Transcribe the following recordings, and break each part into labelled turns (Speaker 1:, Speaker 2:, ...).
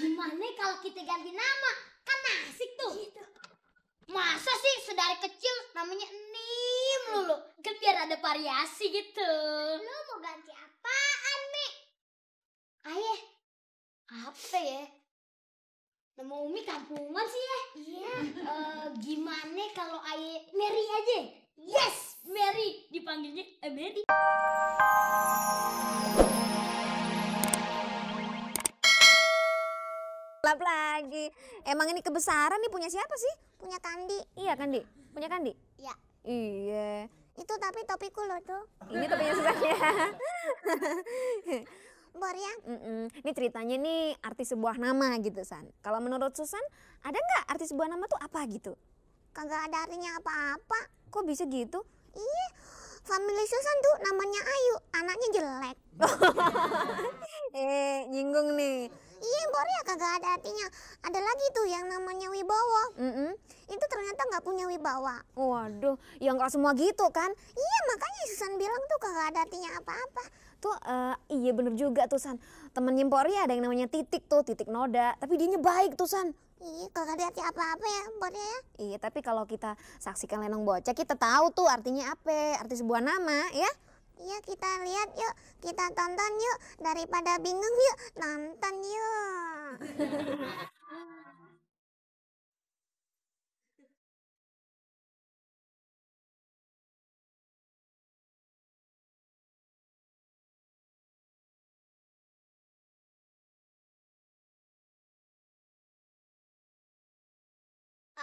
Speaker 1: Gimana kalau kita ganti nama? Kan asik tuh. Masa sih sedari kecil namanya Nim lulu? Kan biar ada variasi gitu. Lu mau ganti apaan, Mi? Ayah, apa ya? Nama Umi kampungan sih ya. Iya. Gimana kalau Ayah Mary aja? Yes, Mary. Dipanggilnya Mary.
Speaker 2: Lap lagi. Emang ini kebesaran nih punya siapa sih?
Speaker 3: Punya Kandi.
Speaker 2: Iya Kandi. Punya Kandi?
Speaker 3: Ya.
Speaker 2: Iya.
Speaker 3: Itu tapi topiku loh tuh.
Speaker 2: Ini topinya Susan ya.
Speaker 3: Bor ya.
Speaker 2: Ini ceritanya nih arti sebuah nama gitu San. Kalau menurut Susan ada nggak arti sebuah nama tuh apa gitu?
Speaker 3: Kagak ada artinya apa-apa.
Speaker 2: Kok bisa gitu?
Speaker 3: Iya. Family Susan tuh namanya Ayu. Anaknya jelek.
Speaker 2: Nyinggung nih.
Speaker 3: Iya Bor ya, kagak ada artinya. Ada lagi tuh yang namanya Wibowo. Itu ternyata nggak punya wibawa.
Speaker 2: Waduh, ya nggak semua gitu kan?
Speaker 3: Iya makanya Susan bilang tuh kagak ada artinya apa-apa.
Speaker 2: Tuh iya bener juga tuh San. Temen Nyempori ada yang namanya Titik tuh, Titik Noda. Tapi dianya baik tuh San.
Speaker 3: Iya kagak ada arti apa-apa ya Bor ya.
Speaker 2: Iya tapi kalau kita saksikan Lenong Bocah kita tahu tuh artinya apa, arti sebuah nama ya.
Speaker 3: Iya kita lihat yuk, kita tonton yuk. Daripada bingung yuk, nonton yuk.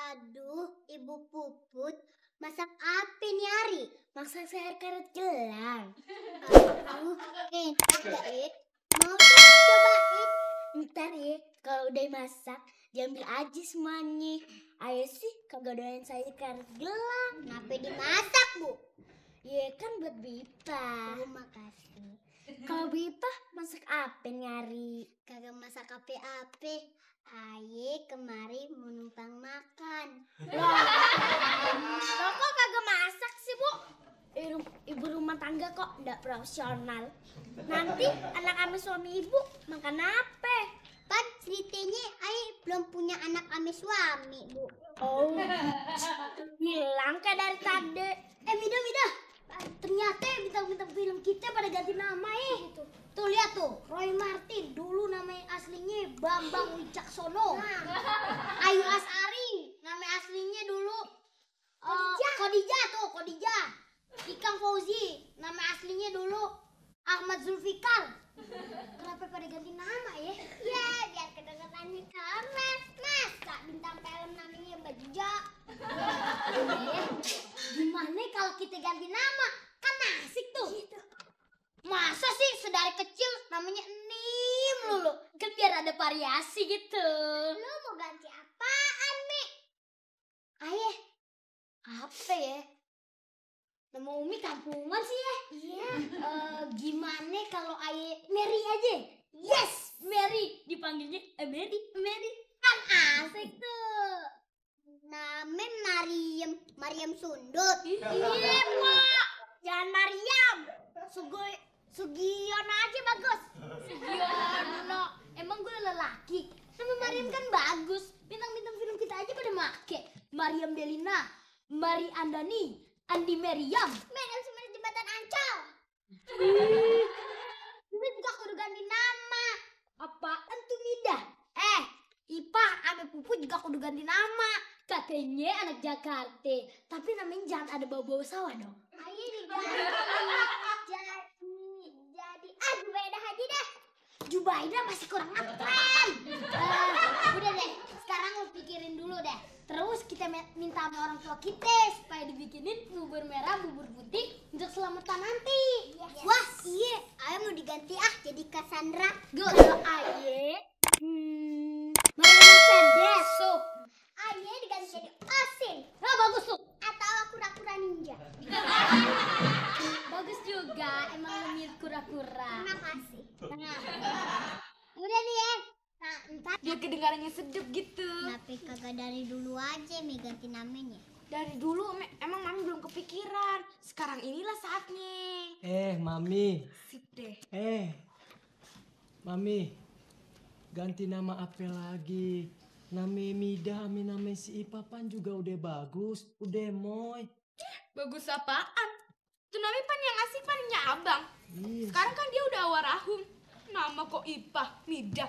Speaker 1: Aduh, Ibu Puput, masak apa nih Ari? Masak sayur karet gelang. Aduh, enak gak ya? Mau tuh cobain? Ntar ya, kalau udah masak, diambil aja semuanya. Ayo sih, kagak doain sayur karet gelang. Kenapa dimasak, Bu? Ya kan buat Bipa. Oh, makasih. Kalau Bipa masak apa nyari? Kagak masak apa-apa. Aye kemari mau numpang makan. Loh kok kagak masak sih Bu? Ibu rumah tangga kok ndak profesional. Nanti anak ame suami ibu makan apa? Kan ceritanya Aye belum punya anak ame suami Bu. Oh, hilang kayak dari tadi. Mida. Ternyata bintang-bintang film kita pada ganti nama gitu. Tuh lihat tuh, Roy Martin dulu namanya aslinya Bambang Wicaksono. Ayu Asari nama aslinya dulu Khadijah. Ikang Fauzi nama aslinya dulu Ahmad Zulfikar. Kenapa pada ganti nama ya? Ya biar kedengarannya keren. Masa bintang film namanya Bejo? Gimana kalau kita ganti nama? Kan asik tuh. Masa sih sedari kecil namanya Nim lulu? Kan biar ada variasi gitu. Lu mau ganti apaan, Mi? Ayah, apa ya? Nama Umi kampungan sih ya. Iya. Gimana kalau Ayah Mary aja? Yes, Mary. Dipanggilnya Mary. Kan asik tuh. Namanya Mariam Sundut. Iya, Pak. Jangan Mariam. Sugiono aja bagus. Sugiono. Emang gue lelaki. Nama Mariam kan bagus. Bintang-bintang film kita aja pada make. Mariam Delina, Mari Andani, Andi Meriam. Meriam sebenarnya jembatan Ancol. Kita juga kudu ganti nama. Apaan tuh Mida? Ipa ame Pupu juga kudu ganti nama. Katanya anak Jakarta. Tapi namanya jangan ada bau-bau sawah dong. Ayo diganti. Jadi Jubaidah Haji deh. Jubaidah masih kurang ngetren. Udah deh, sekarang lu pikirin dulu deh. Terus kita minta sama orang tua kita supaya dibikinin bubur merah, bubur putih untuk selamatan nanti. Yes. Wah, iya. Ayo mau diganti jadi Cassandra. Gak Aye. Mau Mercedes sup. Aye diganti jadi Osin. Nah, bagus tuh. Atau kura-kura ninja. Bagus juga. Emang lu mirip kura-kura. Terima kasih. Udah nih ya. Nah, entar
Speaker 2: Dia kedengarannya sedep gitu.
Speaker 1: kenapa kagak dari dulu aja Mi ganti namanya?
Speaker 2: Dari dulu emang Mami belum kepikiran. Sekarang inilah saatnya.
Speaker 4: Mami.
Speaker 2: Sip deh.
Speaker 4: Mami. ganti nama apa lagi? Nama Mida, nama si Ipa pan juga udah bagus, udah moy.
Speaker 5: Bagus apaan? Tuh namanya pan yang asik pannya abang.
Speaker 4: Iya.
Speaker 5: Sekarang kan dia udah awarahum. Nama kok Ipah, Mida.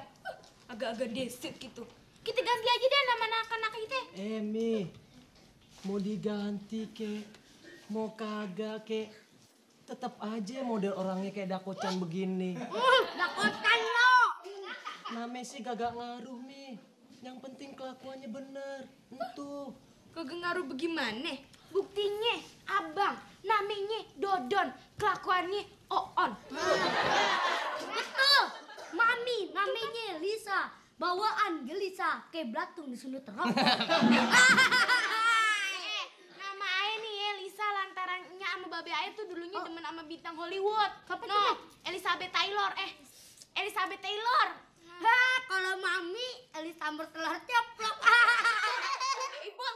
Speaker 5: Agak-agak deset gitu. Kita ganti aja deh nama anak-anak kita.
Speaker 4: Mi, mau diganti ke, mau kagak ke, tetap aja model orangnya kayak Dakocan begini.
Speaker 1: Dakotan lo.
Speaker 4: Namanya sih kagak ngaruh Mi. Yang penting kelakuannya bener. Entuh.
Speaker 5: Kagak ngaruh bagaimana? Buktinya abang namanya Dodon, kelakuannya Oon.
Speaker 1: Betul. Mami namanya Lisa. Bawaan gelisah kayak belatung disunut rokok.
Speaker 5: Nama Ae nih ya Lisa lantarannya sama Babe Ae tuh dulunya demen sama bintang Hollywood. No, Elizabeth Taylor. Elizabeth Taylor.
Speaker 1: Hah, kalau mami Elisambur telur ceplok.
Speaker 5: Ipul,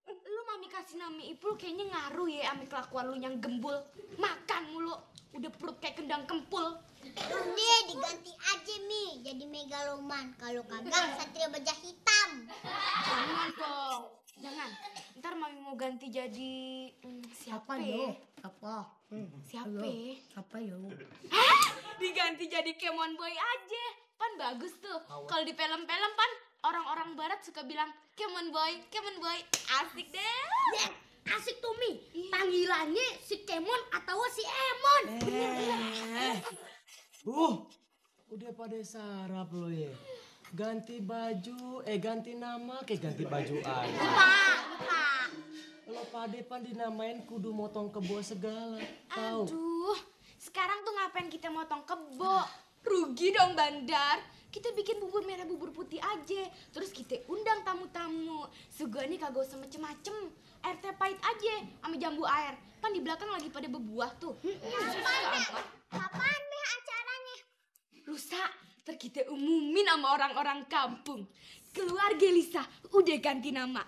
Speaker 5: lu mami kasih nama Ipul kayaknya ngaruh ya sama kelakuan lu yang gembul. Makan mulu, udah perut kayak kendang kempul.
Speaker 3: Udah diganti aja Mi jadi megaloman. Kalau kagak Satria Baja Hitam.
Speaker 5: Jangan dong, jangan. Ntar mami mau ganti jadi siapa ya?
Speaker 1: Apa?
Speaker 5: Siapa?
Speaker 1: Apa yo?
Speaker 5: Hah? Diganti jadi Kemon Boy aja. Pan bagus tuh. Kalau di film-film pan orang-orang barat suka bilang Kemon Boy, asik deh.
Speaker 1: Asik tuh Mi. Panggilannya si Kemon atau si Emon.
Speaker 4: Udah pada sarap lo ya. Ganti baju, ganti nama kayak ganti baju aja.
Speaker 1: Lupa.
Speaker 4: Lo pade pan dinamain kudu motong kebo segala. Tahu?
Speaker 5: Aduh, sekarang tuh ngapain kita motong kebo? Rugi dong Bandar. Kita bikin bubur merah bubur putih aja. Terus kita undang tamu-tamu. Sugani kagak usah macem-macem. Air teh pahit aja sama jambu air. Pan di belakang lagi pada berbuah tuh.
Speaker 3: Kapan Meh acaranya?
Speaker 5: Lusa, ntar kita umumin sama orang-orang kampung. Keluarga Lisa udah ganti nama.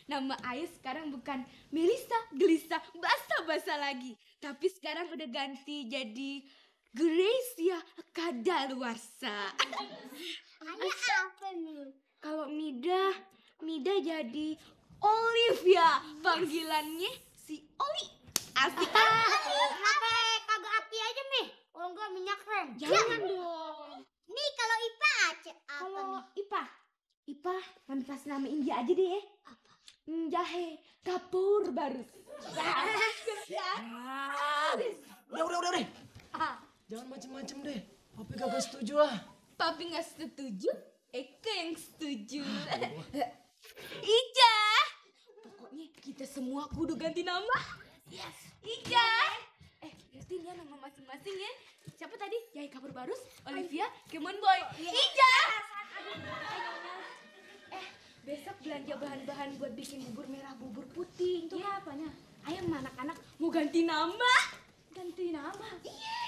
Speaker 5: Nama Ayah sekarang bukan Melisa, Gelisa, basa-basa lagi. Tapi sekarang udah ganti jadi Gracia Kadaluarsa.
Speaker 3: Ayah apa nih?
Speaker 5: Kalau Mida jadi Olivia. Panggilannya si Oli. Asik.
Speaker 1: Kenapa kagak aki aja Mi? Kalau enggak minyak rem.
Speaker 5: Jangan dong.
Speaker 3: Nih kalau Ipa aja apa
Speaker 5: Kalau
Speaker 3: nih?
Speaker 5: Ipa, mami kasih nama India aja deh ya. Apa? Jahe kapur barus.
Speaker 4: Udah. Jangan macem-macem deh. Papi kagak setuju ah.
Speaker 5: Papi nggak setuju, Eka yang setuju. Ija, pokoknya kita semua kudu ganti nama. Yes. Ija. Ganti ya nama masing-masing ya. Siapa tadi? Jahe kapur barus, Olivia, Kemon Boy. Ija. Besok belanja bahan-bahan buat bikin bubur merah, bubur putih. Itu apanya? Ayam anak-anak mau ganti nama. Ganti nama? Iya.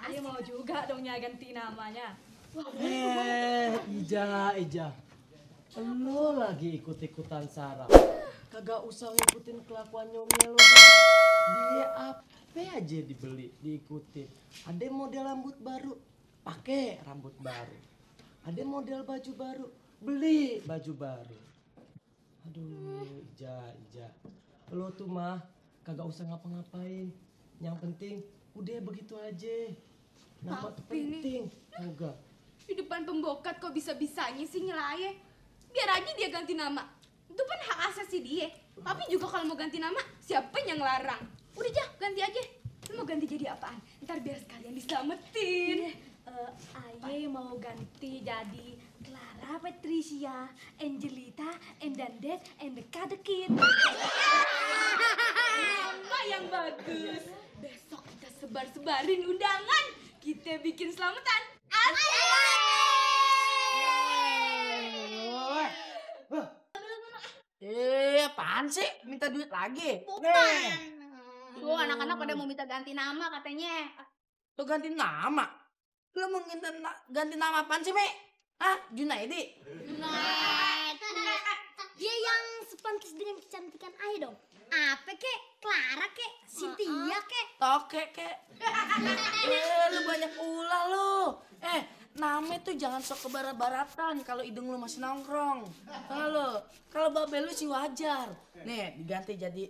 Speaker 6: Ayo mau juga dong ya ganti namanya.
Speaker 4: Ija. Lo lagi ikut-ikutan sarap. Kagak usah ngikutin kelakuan nyomel lo. Dia apa aja dibeli, diikutin. Ada model rambut baru, pakai rambut baru. Ada model baju baru, beli baju baru. Aduh, Ija. Lo tuh mah kagak usah ngapa-ngapain. Yang penting udah begitu aja. Nama tuh penting. Enggak.
Speaker 5: Di depan pembokat kok bisa-bisanya sih nyelaya. Biar aja dia ganti nama. Itu kan hak asasi dia. Tapi juga kalau mau ganti nama, siapa yang larang? Udah ganti aja. Lu mau ganti jadi apaan? Ntar biar sekalian diselamatin.
Speaker 6: Aye mau ganti jadi Clara Patricia, Angelita, and Dandet, and the Kadekit.
Speaker 5: Nama yang bagus. Besok kita sebar-sebarin undangan. Kita bikin selamatan.
Speaker 7: Apaan sih? Minta duit lagi?
Speaker 6: Tuh anak-anak pada mau minta ganti nama katanya.
Speaker 7: Lu ganti nama? Lu mau ganti nama apaan sih, Me? Hah? Junaidi?
Speaker 1: Dia yang sepantas dengan kecantikan Ayah dong. Apa kek? Clara kek? Cynthia kek?
Speaker 7: Toke, kek. Lu banyak ulah lu. Nama tuh jangan sok kebarat-baratan kalau hidung lu masih nongkrong. Kalau babel lu sih wajar. Nih diganti jadi